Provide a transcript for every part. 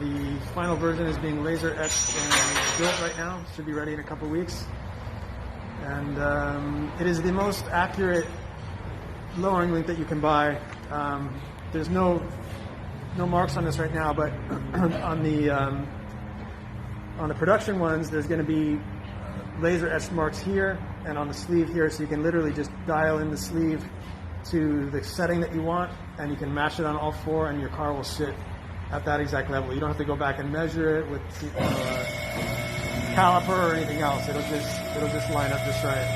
The final version is being laser etched and built right now. It should be ready in a couple weeks. And it is the most accurate lowering link that you can buy. There's no marks on this right now, but on the production ones, there's going to be laser etched marks here and on the sleeve here, so you can literally just dial in the sleeve to the setting that you want, and you can match it on all four, and your car will sit at that exact level. You don't have to go back and measure it with caliper or anything else. It'll just line up just right.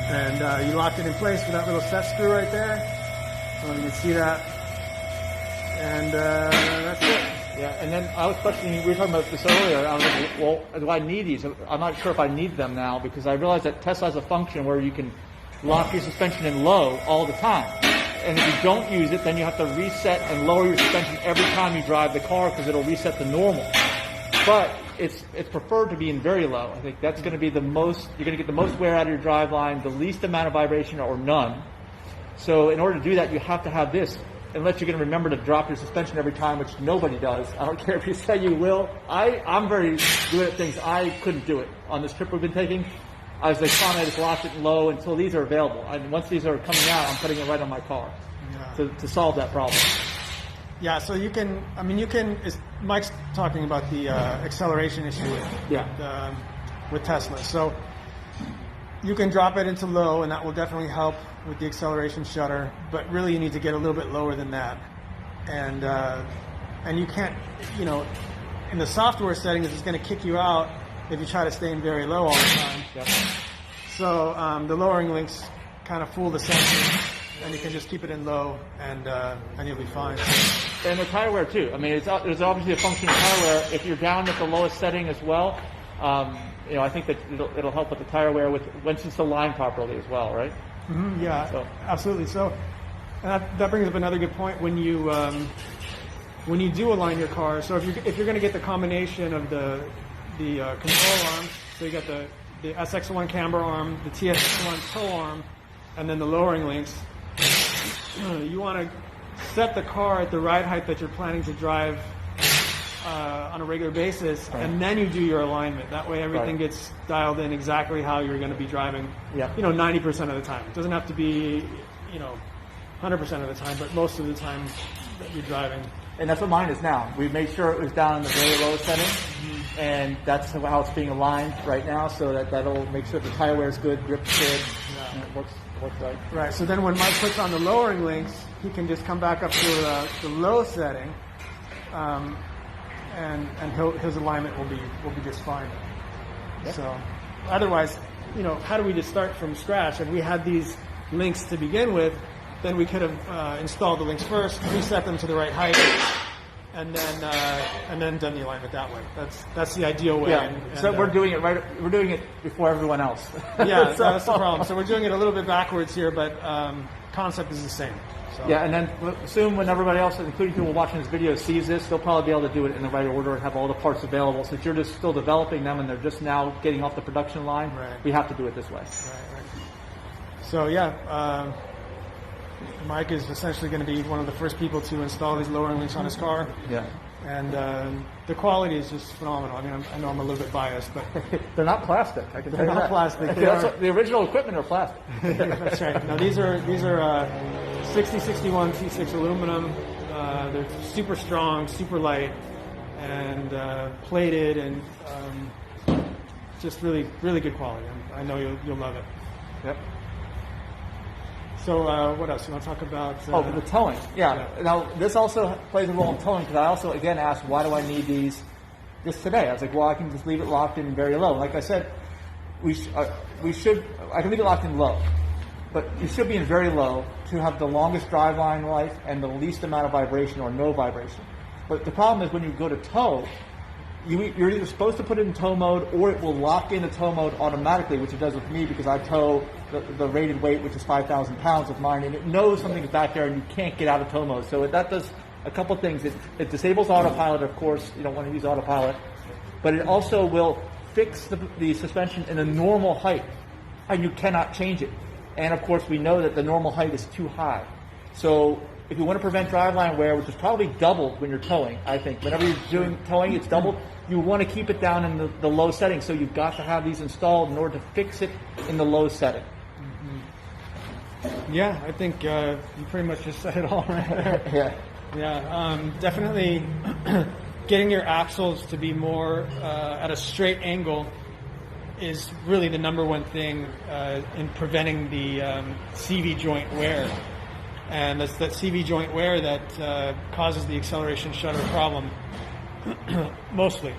And you lock it in place with that little set screw right there. So you can see that. And that's it. Yeah, and then I was questioning, we were talking about this earlier, I was like, well, do I need these? I'm not sure if I need them now, because I realized that Tesla has a function where you can lock your suspension in low all the time. And if you don't use it, then you have to reset and lower your suspension every time you drive the car, because it'll reset to normal. But it's preferred to be in very low. I think that's going to be the most, you're going to get the most wear out of your drive line, the least amount of vibration or none. So in order to do that, you have to have this, unless you're going to remember to drop your suspension every time, which nobody does. I don't care if you say you will. I'm very good at things. I couldn't do it on this trip we've been taking. I was like, fine, I just locked it in low until these are available. And once these are coming out, I'm putting it right on my car to solve that problem. Yeah, so you can, Mike's talking about the acceleration issue with Tesla. So you can drop it into low, and that will definitely help with the acceleration shutter, but really you need to get a little bit lower than that. And you can't, in the software settings, it's going to kick you out if you try to stay in very low all the time. Yep. So the lowering links kind of fool the sensor, and you can just keep it in low, and you'll be fine. And the tire wear too. There's obviously a function of tire wear. If you're down at the lowest setting as well, I think that it'll help with the tire wear once it's aligned properly as well, right? Mm-hmm, yeah, so. Absolutely. So that brings up another good point. When you do align your car, so if you're going to get the combination of the control arms, so you got the SX1 camber arm, the TS1 tow arm, and then the lowering links, you want to set the car at the ride height that you're planning to drive on a regular basis, and then you do your alignment. That way everything gets dialed in exactly how you're going to be driving, 90% of the time. It doesn't have to be, 100% of the time, but most of the time that you're driving. And that's what mine is now. We made sure it was down in the very low setting, and that's how it's being aligned right now, so that'll make sure the tire wear is good, grip's good, and it works right. Right, so then when Mike puts on the lowering links, he can just come back up to the low setting, and his alignment will be just fine. Yep. So otherwise, how do we just start from scratch? If we had these links to begin with, then we could have installed the links first, reset them to the right height, and then done the alignment that way. That's the ideal way. Yeah. So we're doing it right. We're doing it before everyone else. Yeah, so that's the problem. So we're doing it a little bit backwards here, but concept is the same. So. Yeah, and then soon when everybody else, including people watching this video, sees this, they'll probably be able to do it in the right order and have all the parts available. Since you're just still developing them and they're just now getting off the production line, we have to do it this way. Right. So yeah, Mike is essentially going to be one of the first people to install these lowering links on his car. Yeah. And the quality is just phenomenal. I know I'm a little bit biased, but they're not plastic. I can tell you that. They're not plastic. The original equipment are plastic. That's right. Now these are 6061 T6 aluminum. They're super strong, super light, and plated, and just really, really good quality. I know you'll love it. Yep. So what else? You want to talk about? The towing. Yeah. Now, this also plays a role in towing, because I also, again, asked, why do I need these just today? I was like, well, I can just leave it locked in very low. Like I said, I can leave it locked in low, but you should be in very low to have the longest driveline life and the least amount of vibration or no vibration. But the problem is when you go to tow, you're either supposed to put it in tow mode, or it will lock into tow mode automatically, which it does with me because I tow the rated weight, which is 5,000 pounds with mine, and it knows something is back there and you can't get out of tow mode. So that does a couple things. It disables autopilot, of course. You don't want to use autopilot. But it also will fix the suspension in a normal height, and you cannot change it. And, of course, we know that the normal height is too high. So if you want to prevent driveline wear, which is probably doubled when you're towing, I think. Whenever you're doing towing, it's doubled. You want to keep it down in the low setting, so you've got to have these installed in order to fix it in the low setting. Yeah, I think you pretty much just said it all right there. Yeah, definitely getting your axles to be more at a straight angle is really the number one thing in preventing the CV joint wear. And that's that CV joint wear that causes the acceleration shutter problem, mostly.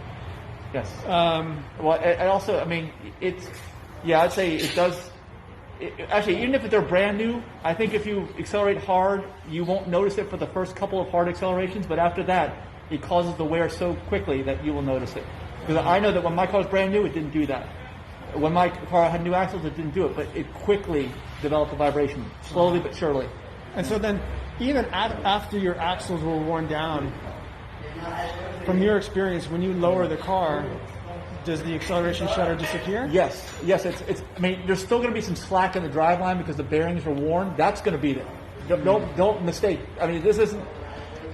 Yes. Well, and also, I mean, I'd say it does. Actually, even if they're brand new, I think if you accelerate hard, you won't notice it for the first couple of hard accelerations, but after that, it causes the wear so quickly that you will notice it. Because I know that when my car was brand new, it didn't do that. When my car had new axles, it didn't do it, but it quickly developed a vibration, slowly but surely. And so then, even after your axles were worn down, from your experience, when you lower the car, does the acceleration shutter disappear? Yes. It's. I mean, there's still going to be some slack in the driveline because the bearings are worn. That's going to be there. Don't mistake. I mean, this isn't.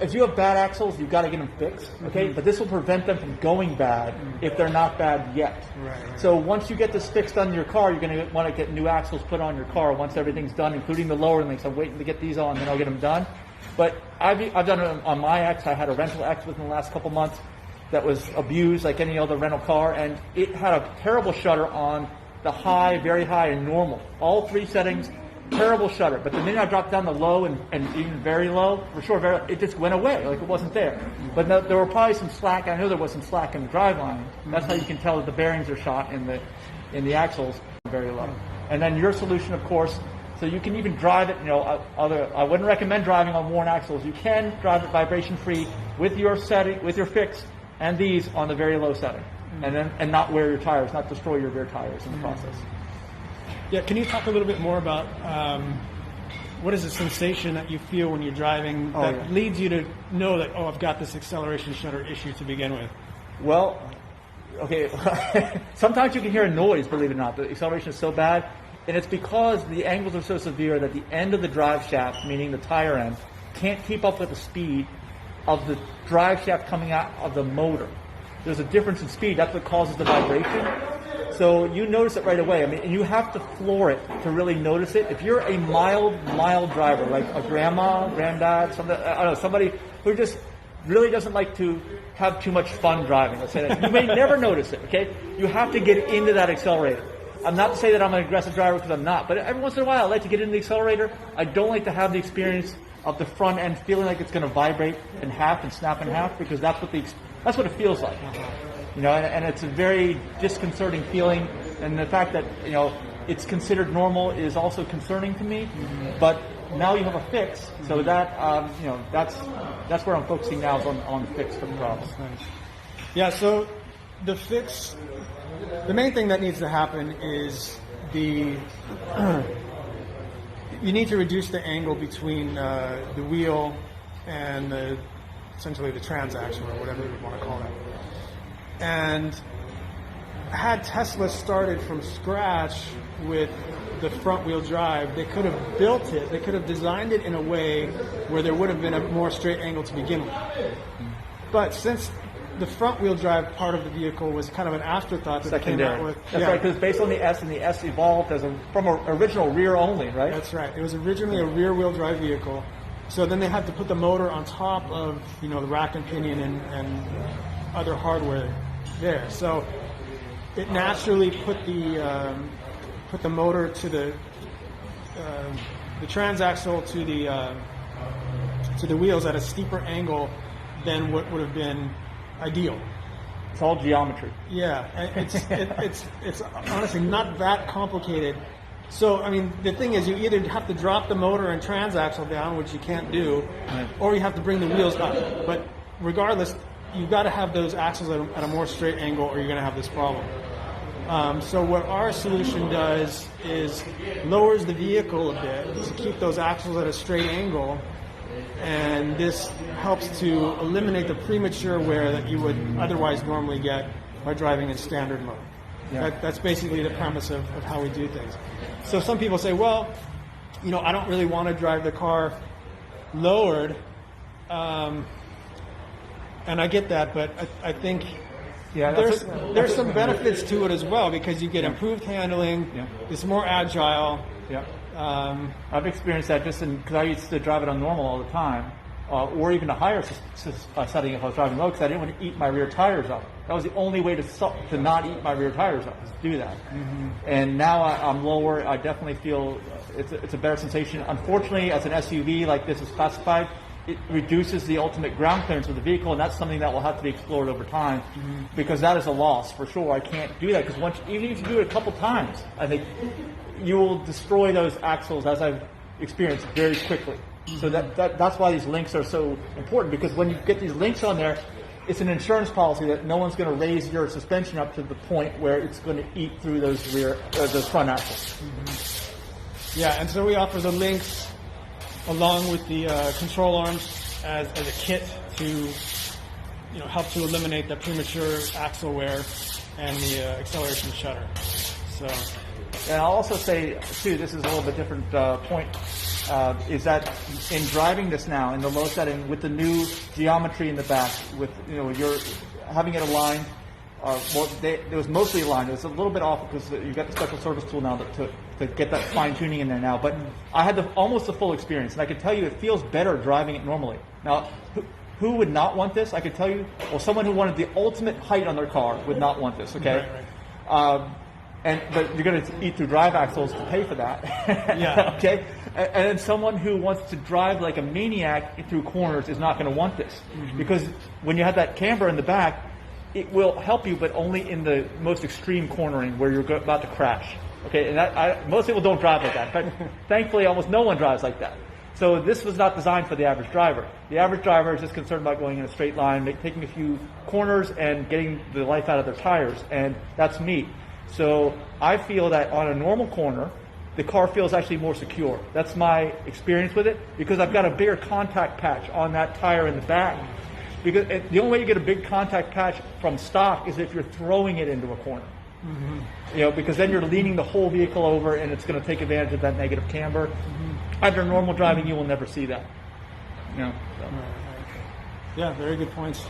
If you have bad axles, you've got to get them fixed. Okay, but this will prevent them from going bad if they're not bad yet. Right. So once you get this fixed on your car, you're going to want to get new axles put on your car once everything's done, including the lower links. I'm waiting to get these on, then I'll get them done. But I've done it on my X. I had a rental X within the last couple months that was abused like any other rental car, and it had a terrible shutter on the high, very high, and normal. All three settings, terrible shutter. But the minute I dropped down the low and even very low, for sure, it just went away, like it wasn't there. But there were probably some slack. I know there was some slack in the driveline. That's how you can tell that the bearings are shot in the axles very low. And then your solution, of course, so you can even drive it. I wouldn't recommend driving on worn axles. You can drive it vibration free with your setting, with your fix, and these on the very low setting, and not wear your tires, not destroy your rear tires in the process. Yeah, can you talk a little bit more about what is the sensation that you feel when you're driving that leads you to know that, I've got this acceleration shutter issue to begin with? Well, okay, sometimes you can hear a noise, believe it or not. The acceleration is so bad, and it's because the angles are so severe that the end of the drive shaft, meaning the tire end, can't keep up with the speed of the drive shaft coming out of the motor. There's a difference in speed. That's what causes the vibration. So you notice it right away. I mean, and you have to floor it to really notice it. If you're a mild driver, like a grandma, granddad, somebody who just really doesn't like to have too much fun driving, let's say that, you may never notice it, okay? You have to get into that accelerator. I'm not to say that I'm an aggressive driver, because I'm not, but every once in a while I like to get into the accelerator. I don't like to have the experience of the front end feeling like it's going to vibrate in half and snap in half, because that's what it feels like. And it's a very disconcerting feeling, and the fact that it's considered normal is also concerning to me. But now you have a fix, so that that's where I'm focusing now, is on the fix for the problem. Yeah. So the fix, the main thing that needs to happen is you need to reduce the angle between the wheel and essentially the transaxle, or whatever you want to call it. And had Tesla started from scratch with the front wheel drive, they could have built it, they could have designed it in a way where there would have been a more straight angle to begin with. But since the front wheel drive part of the vehicle was kind of an afterthought that they came out with. That's right, because it's based on the S, and the S evolved from an original rear only, right? That's right. It was originally a rear wheel drive vehicle. So then they had to put the motor on top of the rack and pinion and other hardware there. So it naturally put the motor to the transaxle to the wheels at a steeper angle than what would have been ideal. It's all geometry. Yeah, it's honestly not that complicated. So, I mean, the thing is, you either have to drop the motor and transaxle down, which you can't do, or you have to bring the wheels up. But regardless, you've got to have those axles at a more straight angle, or you're going to have this problem. So what our solution does is lowers the vehicle a bit to keep those axles at a straight angle, and this helps to eliminate the premature wear that you would otherwise normally get by driving in standard mode. Yeah. That's basically the premise of how we do things. So some people say, well, I don't really want to drive the car lowered. And I get that, but I think there's some benefits to it as well, because you get improved handling. Yeah. It's more agile. Yeah. I've experienced that just because I used to drive it on normal all the time, or even a higher setting if I was driving low, because I didn't want to eat my rear tires up. That was the only way to not eat my rear tires up, is to do that. Mm-hmm. And now I'm lower. I definitely feel it's a better sensation. Unfortunately, as an SUV like this is classified, it reduces the ultimate ground clearance of the vehicle, and that's something that will have to be explored over time, because that is a loss for sure. I can't do that, because even if you do it a couple times, I think you will destroy those axles, as I've experienced, very quickly. So that's why these links are so important, because when you get these links on there, it's an insurance policy that no one's going to raise your suspension up to the point where it's going to eat through those those front axles. Yeah, and so we offer the links along with the control arms as a kit to help to eliminate the premature axle wear and the acceleration shudder. So, and I'll also say too, this is a little bit different point, is that in driving this now in the low setting with the new geometry in the back, with you're having it aligned. It was mostly aligned. It was a little bit off because you've got the special service tool now to get that fine tuning in there now. But I had almost the full experience, and I can tell you it feels better driving it normally. Now, who would not want this? I could tell you, well, someone who wanted the ultimate height on their car would not want this. Okay, right. But you're going to eat through drive axles to pay for that. Yeah. Okay, and then someone who wants to drive like a maniac through corners is not going to want this, because when you have that camber in the back, it will help you, but only in the most extreme cornering where you're about to crash. Okay, and most people don't drive like that, but thankfully almost no one drives like that. So this was not designed for the average driver. The average driver is just concerned about going in a straight line, taking a few corners and getting the life out of their tires, and that's me. So I feel that on a normal corner, the car feels actually more secure. That's my experience with it, because I've got a bigger contact patch on that tire in the back. Because the only way you get a big contact patch from stock is if you're throwing it into a corner. Because then you're leaning the whole vehicle over, and it's going to take advantage of that negative camber. Under normal driving, you will never see that. So. Yeah, very good points.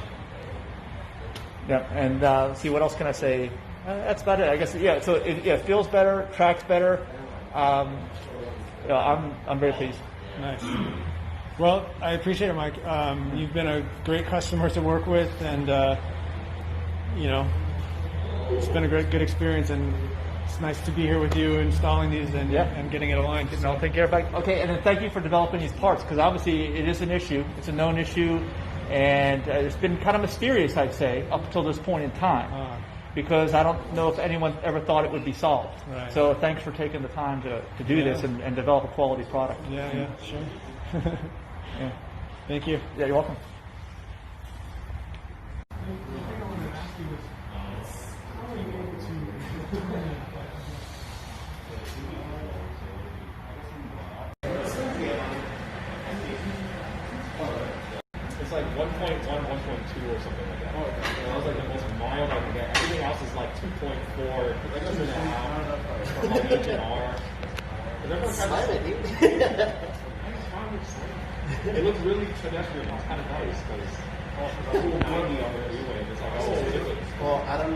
Yeah, and see, what else can I say? That's about it, I guess. Yeah, so it feels better, tracks better. I'm very pleased. Nice. Well, I appreciate it, Mike. You've been a great customer to work with, and it's been a good experience, and it's nice to be here with you installing these and getting it aligned. No, take care. Okay, and then thank you for developing these parts, because obviously it is an issue. It's a known issue, and it's been kind of mysterious, I'd say, up until this point in time. Because I don't know if anyone ever thought it would be solved. Right. So thanks for taking the time to do this and develop a quality product. Yeah, sure. Yeah. Thank you. Yeah, you're welcome. It's like 1.1, 1.2 or something like that. That was like the most mild I could get. Everything else is like 2.4, 2.5 for H&R. It looks really pedestrian. It's kind of nice because it's 90 on the freeway. It's like, well, I don't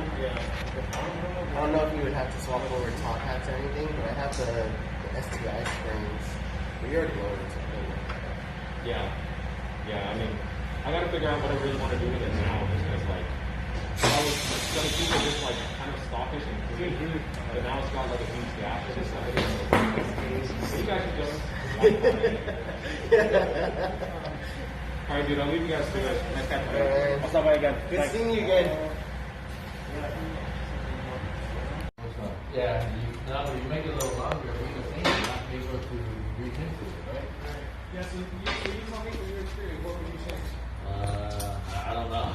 know if you would have to swap over top hats or anything, but I have the STI springs. We already lowered something. Yeah. I mean, I gotta figure out what I really want to do with it now, just because I was gonna keep it just kind of stockish and clean, but now it's got like a huge gap. It's just you guys should just. All right, dude. I'll leave you guys to it. Nice catching up. What's up, again? Good seeing you again. Yeah, now when you make it a little longer, we can think you're not able to reach into it, right? Yeah, so you tell me from your experience, what would you change? I don't know.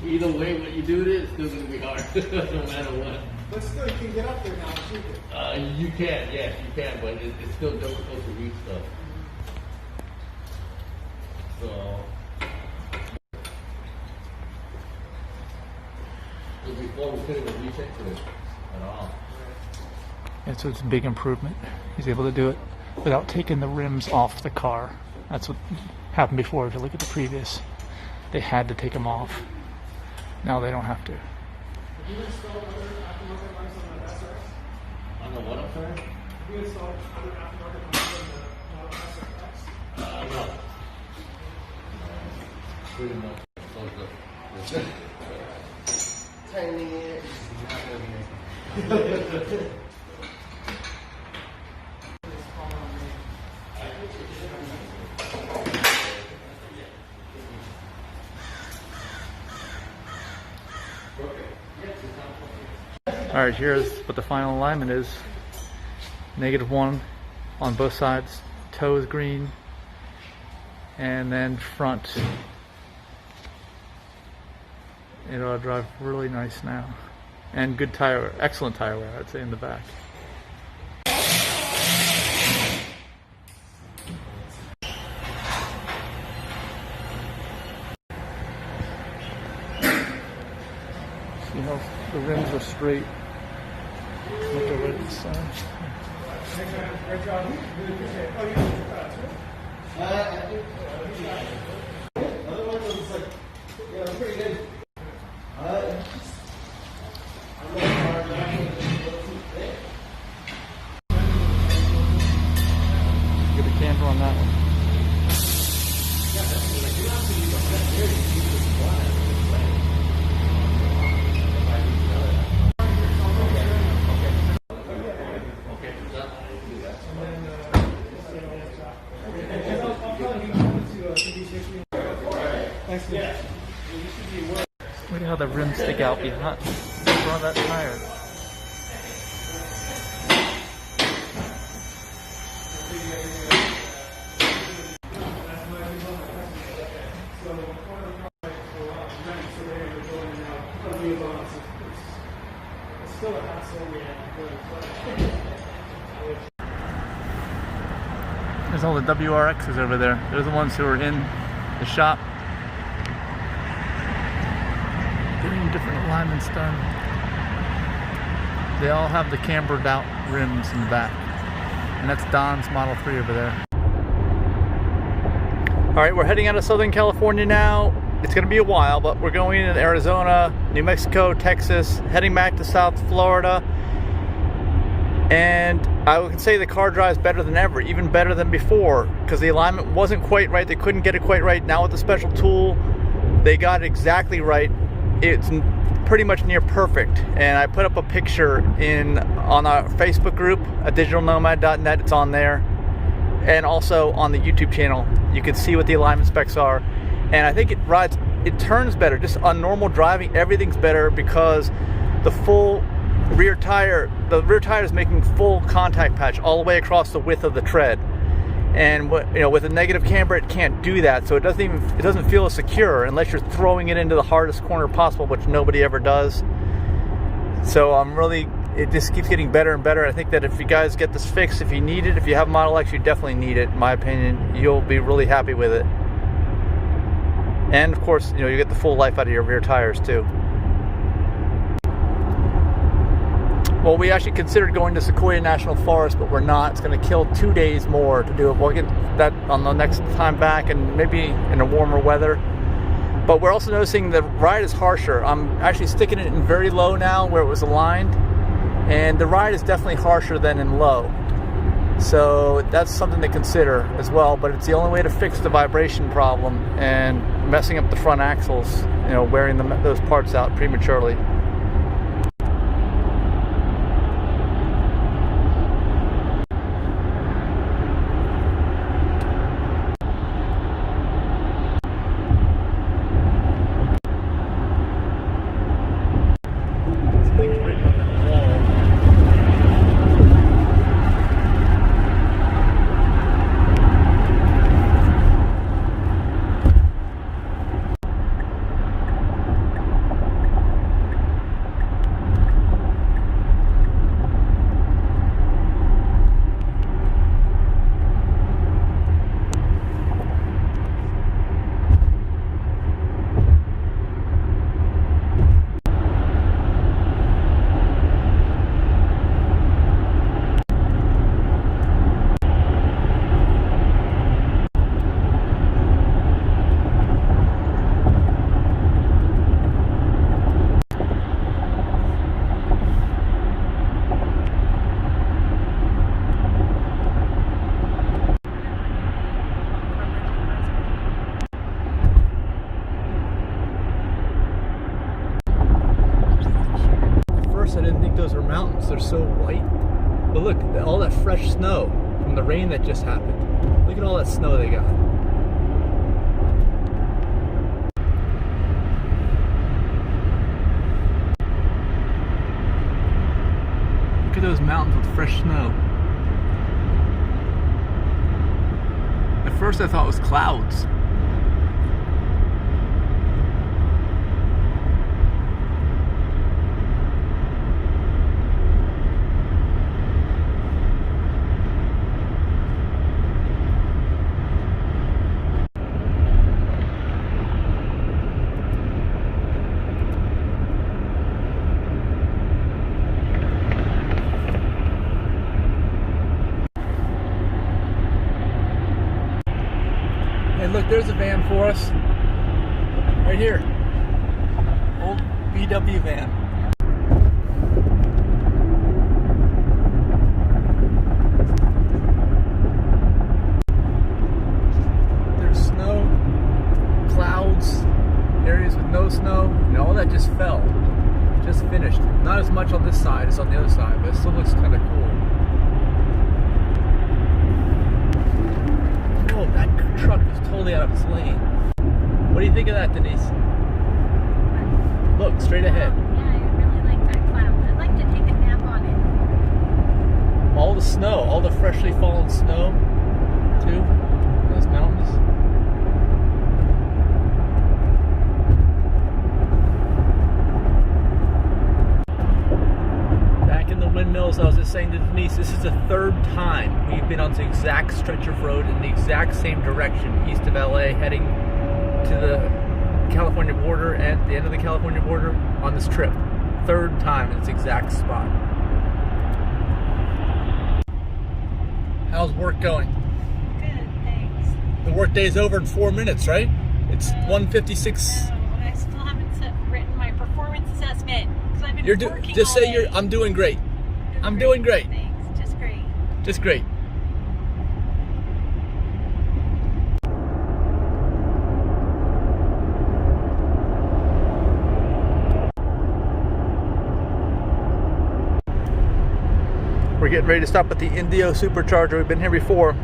Either way, when you do this, it's still going to be hard, no matter what. But still, you can get up there now and shoot it. You can, yes, you can, but it's still difficult to reach stuff. So before we couldn't even reach into it at all. And so it's a big improvement. He's able to do it without taking the rims off the car. That's what happened before. If you look at the previous, they had to take them off. Now they don't have to. Have you installed other aftermarket lights on the SRX? On the what, I'm sorry? Have you installed other aftermarket lights on the Model SRX? No. Pretty much. So good. 10 years. All right, here's what the final alignment is. -1 on both sides. Toe is green. And then front. It'll drive really nice now. And good tire, excellent tire wear, I'd say, in the back. See how the rims are straight. Look over at the side. Great job. Really appreciate it. Oh, you did your class, right? I think other ones was like, yeah, pretty good. Get a camber on that one. Look at how the rims stick out behind front of that tire. Still a hassle. There's all the WRXs over there. They're the ones who are in the shop getting different alignments done. They all have the cambered out rims in the back. And that's Don's Model 3 over there. Alright, we're heading out of Southern California now. It's going to be a while, but we're going into Arizona, New Mexico, Texas, heading back to South Florida. And I can say the car drives better than ever, even better than before, because the alignment wasn't quite right. They couldn't get it quite right. Now with the special tool, they got it exactly right. It's pretty much near perfect. And I put up a picture on our Facebook group at digitalnomad.net. It's on there. And also on the YouTube channel, you can see what the alignment specs are. And I think it turns better. Just on normal driving, everything's better because the rear tire is making full contact patch all the way across the width of the tread. And with a negative camber, it can't do that. So it doesn't feel as secure unless you're throwing it into the hardest corner possible, which nobody ever does. So it just keeps getting better and better. I think that if you guys get this fixed, if you need it, if you have Model X, you definitely need it. In my opinion, you'll be really happy with it. And of course, you get the full life out of your rear tires too. Well, we actually considered going to Sequoia National Forest, but we're not. It's going to kill 2 days more to do it. We'll get that on the next time back, and maybe in a warmer weather. But we're also noticing the ride is harsher. I'm actually sticking it in very low now where it was aligned, and the ride is definitely harsher than in low. So that's something to consider as well, but it's the only way to fix the vibration problem and messing up the front axles, wearing those parts out prematurely. mountains. They're so white. But look, all that fresh snow from the rain that just happened. Look at all that snow they got. Look at those mountains with fresh snow. At first I thought it was clouds. Hey, look, there's a van for us. Right here. Old VW van. There's snow, clouds, areas with no snow, and all that just fell. Just finished. Not as much on this side as on the other side, but it still looks kind of cool. Oh, that truck is totally out of its lane. What do you think of that, Denise? Look, straight ahead. Yeah, I really like that cloud. I'd like to take a nap on it. All the snow, all the freshly fallen snow, too. Those mountains. Back in the windmills, I was just saying to Denise, this is the third time we've been on the exact stretch of road in the exact same direction, east of LA, heading to the California border and the end of the California border on this trip. Third time in this exact spot. How's work going? Good, thanks. The work day is over in 4 minutes, right? It's 1:56. No, I still haven't written my performance assessment because I've been working Just all say day. I'm doing great. I'm doing great. Thanks, just great. Just great. We're getting ready to stop at the Indio supercharger. We've been here before.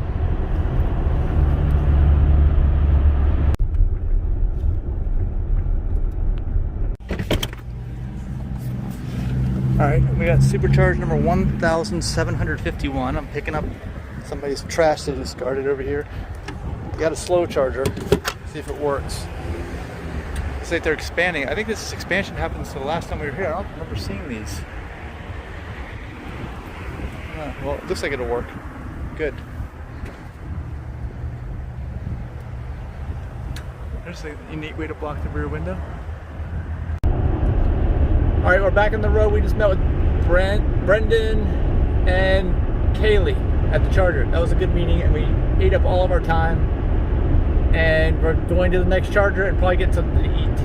All right, we got supercharge number 1751. I'm picking up somebody's trash they discarded over here. We got a slow charger. See if it works. Looks like they're expanding. I think this expansion happened since the last time we were here. I don't remember seeing these. Well, it looks like it'll work. Good. There's a unique way to block the rear window. All right, we're back on the road. We just met with Brendan and Kaylee at the charger. That was a good meeting, and we ate up all of our time. And we're going to the next charger and probably get something to eat.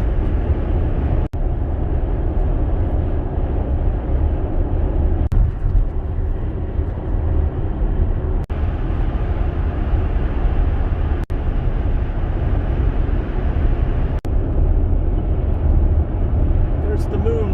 There's the moon.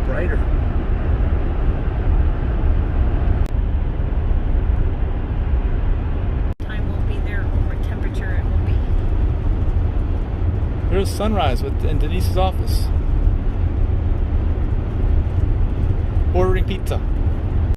Brighter. Time won't be there, or what temperature it will be. There's sunrise in Denise's office. Ordering pizza.